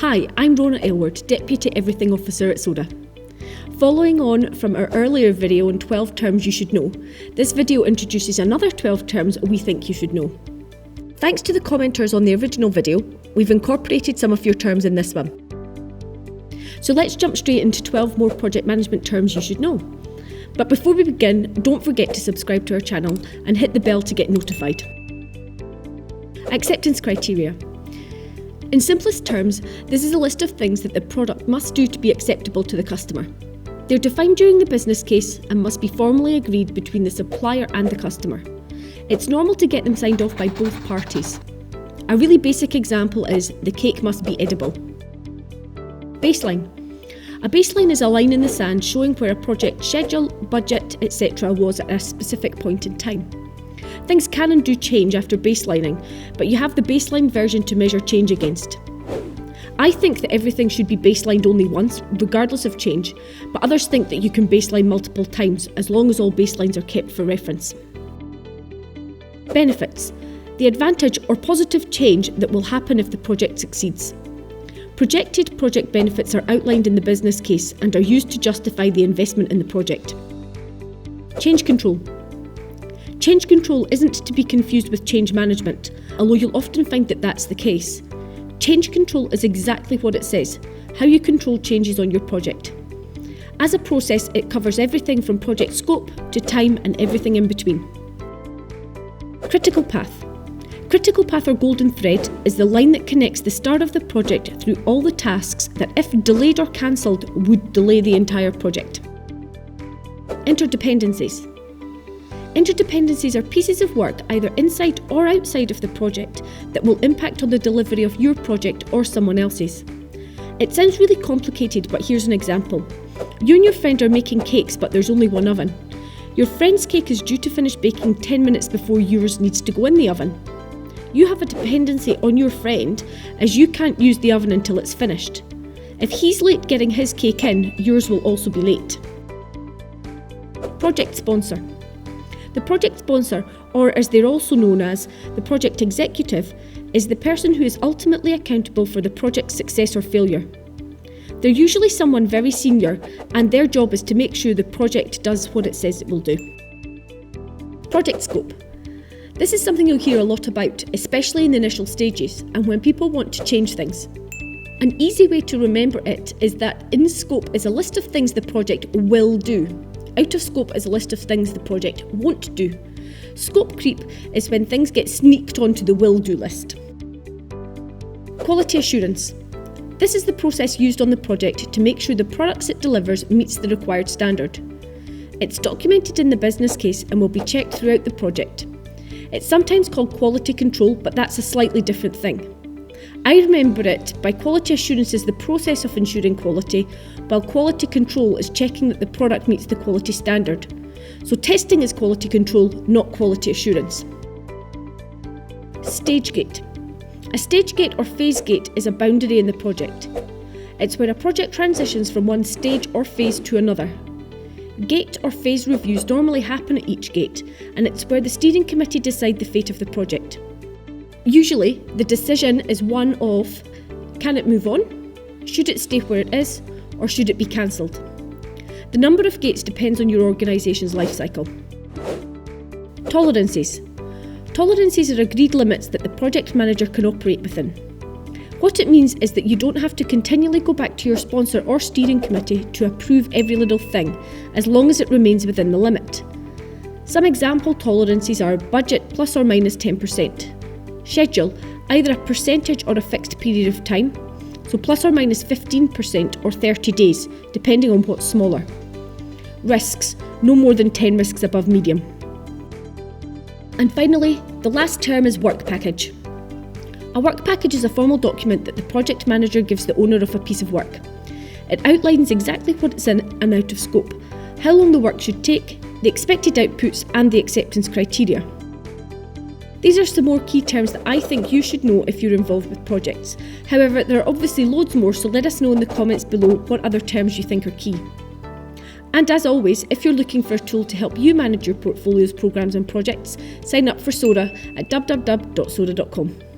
Hi, I'm Rona Elward, Deputy Everything Officer at Psoda. Following on from our earlier video on 12 terms you should know, this video introduces another 12 terms we think you should know. Thanks to the commenters on the original video, we've incorporated some of your terms in this one. So let's jump straight into 12 more project management terms you should know. But before we begin, don't forget to subscribe to our channel and hit the bell to get notified. Acceptance criteria. In simplest terms, this is a list of things that the product must do to be acceptable to the customer. They're defined during the business case and must be formally agreed between the supplier and the customer. It's normal to get them signed off by both parties. A really basic example is the cake must be edible. Baseline. A baseline is a line in the sand showing where a project schedule, budget, etc. was at a specific point in time. Things can and do change after baselining, but you have the baseline version to measure change against. I think that everything should be baselined only once, regardless of change, but others think that you can baseline multiple times, as long as all baselines are kept for reference. Benefits. The advantage or positive change that will happen if the project succeeds. Projected project benefits are outlined in the business case and are used to justify the investment in the project. Change control. Change control isn't to be confused with change management, although you'll often find that that's the case. Change control is exactly what it says, how you control changes on your project. As a process, it covers everything from project scope to time and everything in between. Critical path. Critical path or golden thread is the line that connects the start of the project through all the tasks that, if delayed or cancelled, would delay the entire project. Interdependencies. Interdependencies are pieces of work either inside or outside of the project that will impact on the delivery of your project or someone else's. It sounds really complicated, but here's an example. You and your friend are making cakes, but there's only one oven. Your friend's cake is due to finish baking 10 minutes before yours needs to go in the oven. You have a dependency on your friend, as you can't use the oven until it's finished. If he's late getting his cake in, yours will also be late. Project sponsor. The project sponsor, or as they're also known as, the project executive, is the person who is ultimately accountable for the project's success or failure. They're usually someone very senior, and their job is to make sure the project does what it says it will do. Project scope. This is something you'll hear a lot about, especially in the initial stages, and when people want to change things. An easy way to remember it is that in scope is a list of things the project will do. Out of scope is a list of things the project won't do. Scope creep is when things get sneaked onto the will do list. Quality assurance. This is the process used on the project to make sure the products it delivers meets the required standard. It's documented in the business case and will be checked throughout the project. It's sometimes called quality control, but that's a slightly different thing. I remember it by quality assurance is the process of ensuring quality, while quality control is checking that the product meets the quality standard. So testing is quality control, not quality assurance. StageGate. A StageGate or phase gate is a boundary in the project. It's where a project transitions from one stage or phase to another. Gate or phase reviews normally happen at each gate, and it's where the steering committee decide the fate of the project. Usually, the decision is one of, can it move on? Should it stay where it is? Or should it be cancelled? The number of gates depends on your organisation's life cycle. Tolerances. Tolerances are agreed limits that the project manager can operate within. What it means is that you don't have to continually go back to your sponsor or steering committee to approve every little thing, as long as it remains within the limit. Some example tolerances are budget plus or minus 10%. Schedule, either a percentage or a fixed period of time, so plus or minus 15% or 30 days, depending on what's smaller. Risks, no more than 10 risks above medium. And finally, the last term is work package. A work package is a formal document that the project manager gives the owner of a piece of work. It outlines exactly what it's in and out of scope, how long the work should take, the expected outputs and the acceptance criteria. These are some more key terms that I think you should know if you're involved with projects. However, there are obviously loads more, so let us know in the comments below what other terms you think are key. And as always, if you're looking for a tool to help you manage your portfolio's programmes and projects, sign up for Psoda at www.psoda.com.